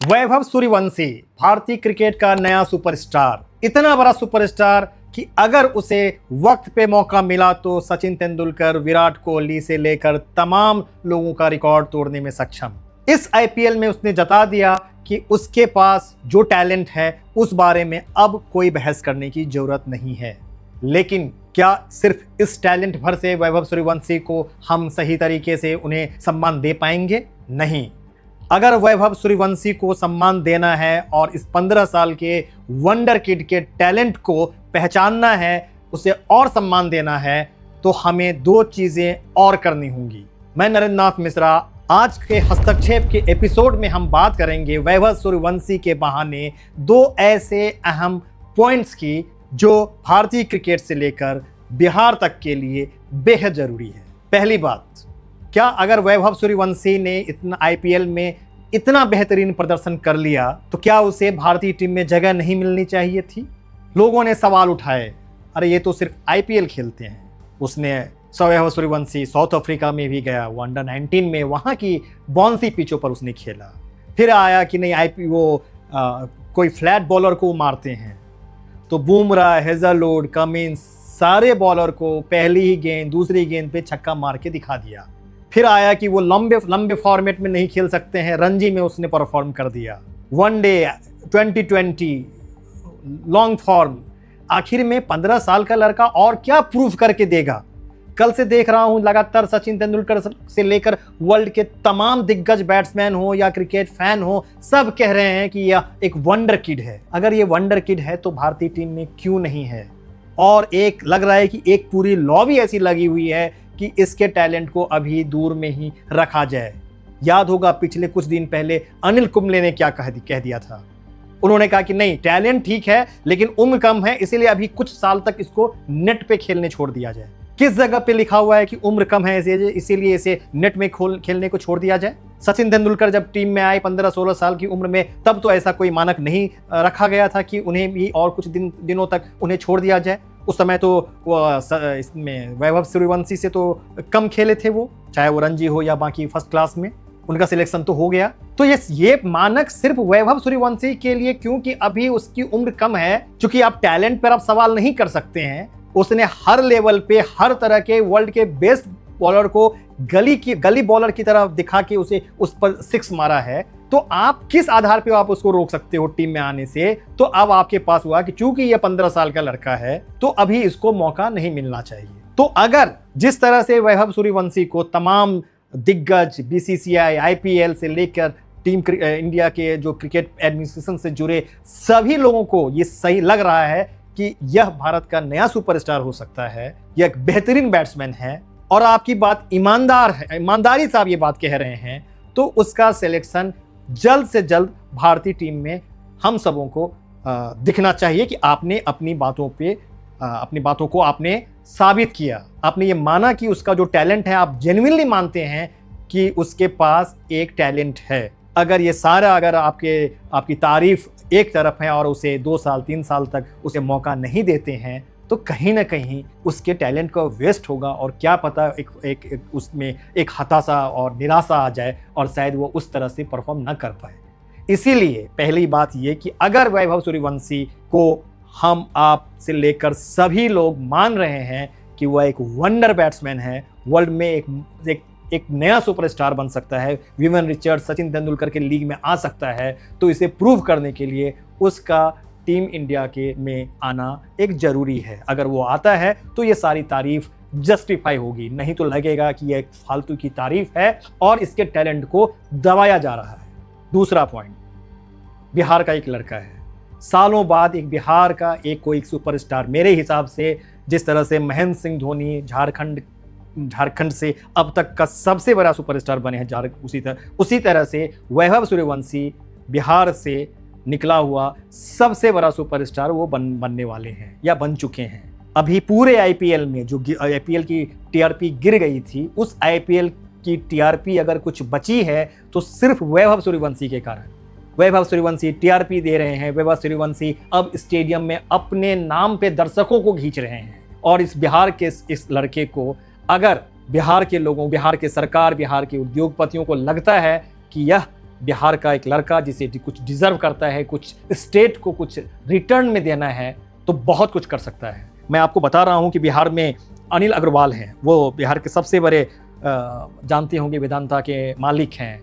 वैभव सूर्यवंशी भारतीय क्रिकेट का नया सुपरस्टार, इतना बड़ा सुपरस्टार कि अगर उसे वक्त पे मौका मिला तो सचिन तेंदुलकर, विराट कोहली से लेकर तमाम लोगों का रिकॉर्ड तोड़ने में सक्षम। इस आईपीएल में उसने जता दिया कि उसके पास जो टैलेंट है उस बारे में अब कोई बहस करने की जरूरत नहीं है। लेकिन क्या सिर्फ इस टैलेंट भर से वैभव सूर्यवंशी को हम सही तरीके से उन्हें सम्मान दे पाएंगे? नहीं। अगर वैभव सूर्यवंशी को सम्मान देना है और इस 15 साल के वंडर किड के टैलेंट को पहचानना है, उसे और सम्मान देना है, तो हमें दो चीजें और करनी होंगी। मैं नरेंद्र नाथ मिश्रा, आज के हस्तक्षेप के एपिसोड में हम बात करेंगे वैभव सूर्यवंशी के बहाने दो ऐसे अहम पॉइंट्स की जो भारतीय क्रिकेट से लेकर बिहार तक के लिए बेहद जरूरी है। पहली बात, क्या अगर वैभव सूर्यवंशी ने इतना आईपीएल में इतना बेहतरीन प्रदर्शन कर लिया तो क्या उसे भारतीय टीम में जगह नहीं मिलनी चाहिए थी? लोगों ने सवाल उठाए, अरे ये तो सिर्फ आईपीएल खेलते हैं। उसने वैभव सूर्यवंशी साउथ अफ्रीका में भी गया, वो अंडर 19 में वहाँ की बॉन्सी पिचों पर उसने खेला। फिर आया कि नहीं कोई फ्लैट बॉलर को मारते हैं, तो बुमराह, हेजलवुड, कमिंस सारे बॉलर को पहली ही गेंद दूसरी गेंद पे छक्का मार के दिखा दिया। फिर आया कि वो लंबे फॉर्मेट में नहीं खेल सकते हैं, रणजी में उसने परफॉर्म कर दिया, वनडे, T20 लॉन्ग फॉर्म। आखिर में 15 साल का लड़का और क्या प्रूफ करके देगा? कल से देख रहा हूं लगातार सचिन तेंदुलकर से लेकर वर्ल्ड के तमाम दिग्गज बैट्समैन हो या क्रिकेट फैन हो, सब कह रहे हैं कि यह एक वंडर किड है। अगर ये वंडर किड है तो भारतीय टीम में क्यों नहीं है? और एक लग रहा है कि एक पूरी लॉबी ऐसी लगी हुई है कि इसके टैलेंट को अभी दूर में ही रखा जाए। याद होगा पिछले कुछ दिन पहले अनिल कुंबले ने क्या कह दिया था। उन्होंने कहा कि नहीं, टैलेंट ठीक है लेकिन उम्र कम है, इसीलिए अभी कुछ साल तक इसको नेट पे खेलने छोड़ दिया जाए। किस जगह पे लिखा हुआ है कि उम्र कम है इसीलिए इसे नेट में खेलने को छोड़ दिया जाए? सचिन तेंदुलकर जब टीम में आए 15-16 साल की उम्र में, तब तो ऐसा कोई मानक नहीं रखा गया था कि उन्हें भी और कुछ दिनों तक उन्हें छोड़ दिया जाए। उस समय तो इसमें वैभव सूर्यवंशी से तो कम खेले थे वो, चाहे वो रणजी हो या बाकी फर्स्ट क्लास में उनका सिलेक्शन तो हो गया। तो ये मानक सिर्फ वैभव सूर्यवंशी के लिए, क्योंकि अभी उसकी उम्र कम है। चूंकि आप टैलेंट पर आप सवाल नहीं कर सकते हैं, उसने हर लेवल पे हर तरह के वर्ल्ड के बेस्ट बॉलर को गली बॉलर की तरह दिखा के उसे उस पर 6 मारा है। तो आप किस आधार पे आप उसको रोक सकते हो टीम में आने से? तो अब आपके पास हुआ कि चूंकि ये 15 साल का लड़का है तो अभी इसको मौका नहीं मिलना चाहिए। तो अगर जिस तरह से वैभव सूर्यवंशी को तमाम दिग्गज, बीसीसीआई, आईपीएल से लेकर टीम इंडिया के जो क्रिकेट एडमिनिस्ट्रेशन से जुड़े सभी लोगों को ये सही लग रहा है कि यह भारत का नया सुपरस्टार हो सकता है, यह एक बेहतरीन बैट्समैन है और आपकी बात ईमानदार है, ईमानदारी से आप ये बात कह रहे हैं, तो उसका सिलेक्शन जल्द से जल्द भारतीय टीम में हम सबों को दिखना चाहिए कि आपने अपनी बातों को आपने साबित किया। आपने ये माना कि उसका जो टैलेंट है, आप जेन्युइनली मानते हैं कि उसके पास एक टैलेंट है। अगर आपकी तारीफ एक तरफ है और उसे 2 साल 3 साल तक उसे मौका नहीं देते हैं, तो कहीं ना कहीं उसके टैलेंट का वेस्ट होगा और क्या पता उसमें एक हताशा और निराशा आ जाए और शायद वो उस तरह से परफॉर्म ना कर पाए। इसीलिए पहली बात ये कि अगर वैभव सूर्यवंशी को हम आप से लेकर सभी लोग मान रहे हैं कि वह एक वंडर बैट्समैन है, वर्ल्ड में एक नया सुपरस्टार बन सकता है, विवियन रिचर्ड्स, सचिन तेंदुलकर के लीग में आ सकता है, तो इसे प्रूव करने के लिए उसका टीम इंडिया के में आना एक जरूरी है। अगर वो आता है तो ये सारी तारीफ जस्टिफाई होगी, नहीं तो लगेगा कि ये एक फालतू की तारीफ है और इसके टैलेंट को दबाया जा रहा है। दूसरा पॉइंट, बिहार का एक लड़का है, सालों बाद एक बिहार का कोई सुपरस्टार, मेरे हिसाब से जिस तरह से महेंद्र सिंह धोनी झारखंड से अब तक का सबसे बड़ा सुपरस्टार बने हैं, उसी तरह से वैभव सूर्यवंशी बिहार से निकला हुआ सबसे बड़ा सुपरस्टार वो बनने वाले हैं या बन चुके हैं। अभी पूरे आईपीएल में जो आईपीएल की टीआरपी गिर गई थी, उस आईपीएल की टीआरपी अगर कुछ बची है तो सिर्फ वैभव सूर्यवंशी के कारण। वैभव सूर्यवंशी टीआरपी दे रहे हैं, वैभव सूर्यवंशी अब स्टेडियम में अपने नाम पे दर्शकों को खींच रहे हैं। और इस बिहार के इस लड़के को अगर बिहार के लोगों, बिहार के सरकार, बिहार के उद्योगपतियों को लगता है कि यह बिहार का एक लड़का जिसे कुछ डिजर्व करता है, कुछ स्टेट को कुछ रिटर्न में देना है, तो बहुत कुछ कर सकता है। मैं आपको बता रहा हूँ कि बिहार में अनिल अग्रवाल हैं, वो बिहार के सबसे बड़े जानते होंगे वेदांता के मालिक हैं,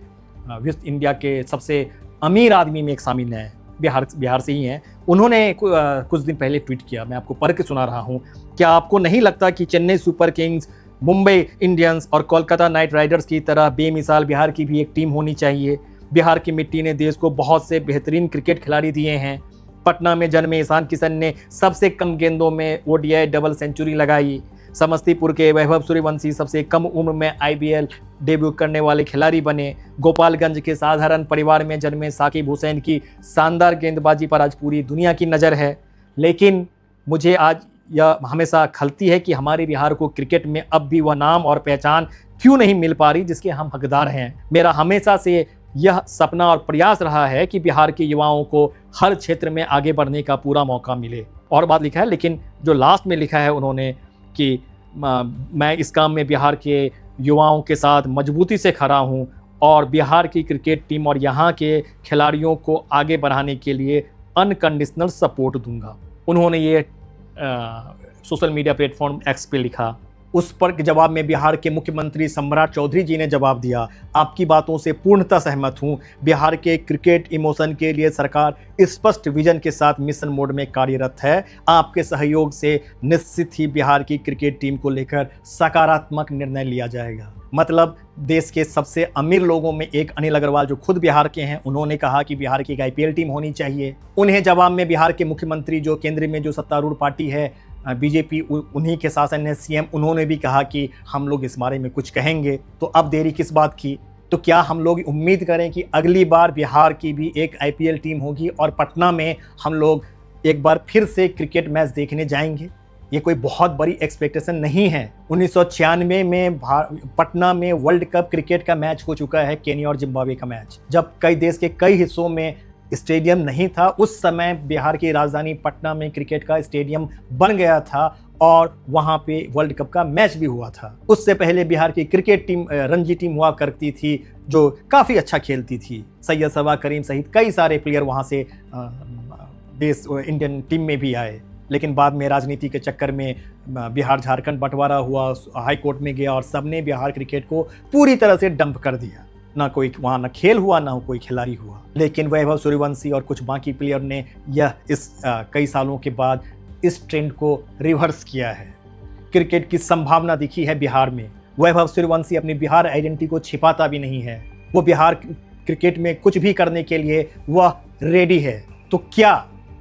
वेस्ट इंडिया के सबसे अमीर आदमी में एक शामिल हैं, बिहार से ही हैं। उन्होंने कुछ दिन पहले ट्वीट किया, मैं आपको पढ़ के सुना रहा हूँ। क्या आपको नहीं लगता कि Chennai super Kings, Mumbai Indians और कोलकाता नाइट राइडर्स की तरह बेमिसाल बिहार की भी एक टीम होनी चाहिए? बिहार की मिट्टी ने देश को बहुत से बेहतरीन क्रिकेट खिलाड़ी दिए हैं। पटना में जन्मे ईशान किशन ने सबसे कम गेंदों में ओडीआई डबल सेंचुरी लगाई। समस्तीपुर के वैभव सूर्यवंशी सबसे कम उम्र में आईपीएल डेब्यू करने वाले खिलाड़ी बने। गोपालगंज के साधारण परिवार में जन्मे साकिब हुसैन की शानदार गेंदबाजी पर आज पूरी दुनिया की नज़र है। लेकिन मुझे आज यह हमेशा खलती है कि हमारे बिहार को क्रिकेट में अब भी वह नाम और पहचान क्यों नहीं मिल पा रही जिसके हम हकदार हैं। मेरा हमेशा से यह सपना और प्रयास रहा है कि बिहार के युवाओं को हर क्षेत्र में आगे बढ़ने का पूरा मौका मिले। और बात लिखा है, लेकिन जो लास्ट में लिखा है उन्होंने कि मैं इस काम में बिहार के युवाओं के साथ मजबूती से खड़ा हूं और बिहार की क्रिकेट टीम और यहां के खिलाड़ियों को आगे बढ़ाने के लिए अनकंडीशनल सपोर्ट दूंगा। उन्होंने ये सोशल मीडिया प्लेटफॉर्म एक्स पे लिखा। उस पर जवाब में बिहार के मुख्यमंत्री सम्राट चौधरी जी ने जवाब दिया, आपकी बातों से पूर्णतः सहमत हूं। बिहार के क्रिकेट इमोशन के लिए सरकार स्पष्ट विजन के साथ मिशन मोड में कार्यरत है। आपके सहयोग से निश्चित ही बिहार की क्रिकेट टीम को लेकर सकारात्मक निर्णय लिया जाएगा। मतलब देश के सबसे अमीर लोगों में एक अनिल अग्रवाल जो खुद बिहार के हैं, उन्होंने कहा कि बिहार की एक आईपीएल टीम होनी चाहिए। उन्हें जवाब में बिहार के मुख्यमंत्री जो केंद्र में जो सत्तारूढ़ पार्टी है बीजेपी, उन्हीं के शासन है सीएम, उन्होंने भी कहा कि हम लोग इस बारे में कुछ कहेंगे। तो अब देरी किस बात की? तो क्या हम लोग उम्मीद करें कि अगली बार बिहार की भी एक आईपीएल टीम होगी और पटना में हम लोग एक बार फिर से क्रिकेट मैच देखने जाएंगे? ये कोई बहुत बड़ी एक्सपेक्टेशन नहीं है। 1996 में पटना में वर्ल्ड कप क्रिकेट का मैच हो चुका है, केन्या और जिम्बाब्वे का मैच, जब कई देश के कई हिस्सों में स्टेडियम नहीं था। उस समय बिहार की राजधानी पटना में क्रिकेट का स्टेडियम बन गया था और वहां पे वर्ल्ड कप का मैच भी हुआ था। उससे पहले बिहार की क्रिकेट टीम रणजी टीम हुआ करती थी जो काफ़ी अच्छा खेलती थी। सैयद सबा करीम सहित कई सारे प्लेयर वहां से देश इंडियन टीम में भी आए। लेकिन बाद में राजनीति के चक्कर में बिहार झारखंड बंटवारा हुआ, हाई कोर्ट में गया और सबने बिहार क्रिकेट को पूरी तरह से डंप कर दिया। ना कोई वहाँ ना खेल हुआ, ना कोई खिलाड़ी हुआ। लेकिन वैभव सूर्यवंशी और कुछ बाकी प्लेयर ने यह इस कई सालों के बाद इस ट्रेंड को रिवर्स किया है। क्रिकेट की संभावना दिखी है बिहार में। वैभव सूर्यवंशी अपनी बिहार आइडेंटिटी को छिपाता भी नहीं है। वो बिहार क्रिकेट में कुछ भी करने के लिए वह रेडी है। तो क्या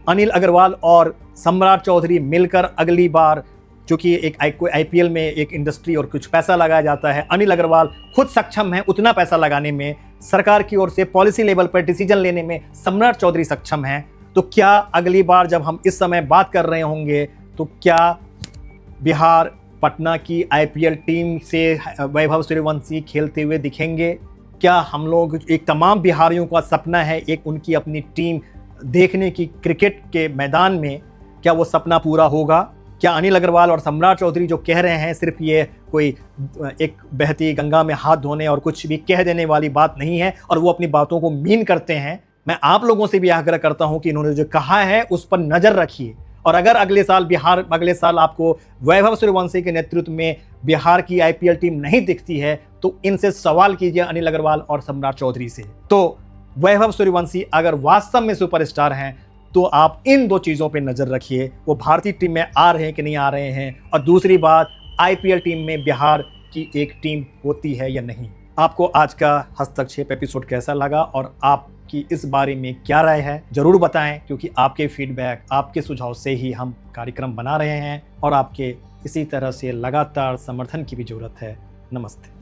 अनिल अग्रवाल और सम्राट चौधरी मिलकर अगली बार, क्योंकि एक आईपीएल में एक इंडस्ट्री और कुछ पैसा लगाया जाता है, अनिल अग्रवाल खुद सक्षम है उतना पैसा लगाने में, सरकार की ओर से पॉलिसी लेवल पर डिसीजन लेने में सम्राट चौधरी सक्षम है, तो क्या अगली बार जब हम इस समय बात कर रहे होंगे तो क्या बिहार पटना की आईपीएल टीम से वैभव सूर्यवंशी खेलते हुए दिखेंगे? क्या हम लोग, एक तमाम बिहारियों का सपना है एक उनकी अपनी टीम देखने की क्रिकेट के मैदान में, क्या वो सपना पूरा होगा? क्या अनिल अग्रवाल और सम्राट चौधरी जो कह रहे हैं सिर्फ ये कोई एक बहती गंगा में हाथ धोने और कुछ भी कह देने वाली बात नहीं है और वो अपनी बातों को मीन करते हैं? मैं आप लोगों से भी आग्रह करता हूं कि इन्होंने जो कहा है उस पर नज़र रखिए। और अगर अगले साल आपको वैभव सूर्यवंशी के नेतृत्व में बिहार की आईपीएल टीम नहीं दिखती है तो इनसे सवाल कीजिए, अनिल अग्रवाल और सम्राट चौधरी से। तो वैभव सूर्यवंशी अगर वास्तव में सुपरस्टार हैं तो आप इन दो चीज़ों पे नज़र रखिए, वो भारतीय टीम में आ रहे हैं कि नहीं आ रहे हैं, और दूसरी बात, आईपीएल टीम में बिहार की एक टीम होती है या नहीं। आपको आज का हस्तक्षेप एपिसोड कैसा लगा और आपकी इस बारे में क्या राय है ज़रूर बताएं, क्योंकि आपके फीडबैक, आपके सुझाव से ही हम कार्यक्रम बना रहे हैं और आपके इसी तरह से लगातार समर्थन की भी ज़रूरत है। नमस्ते।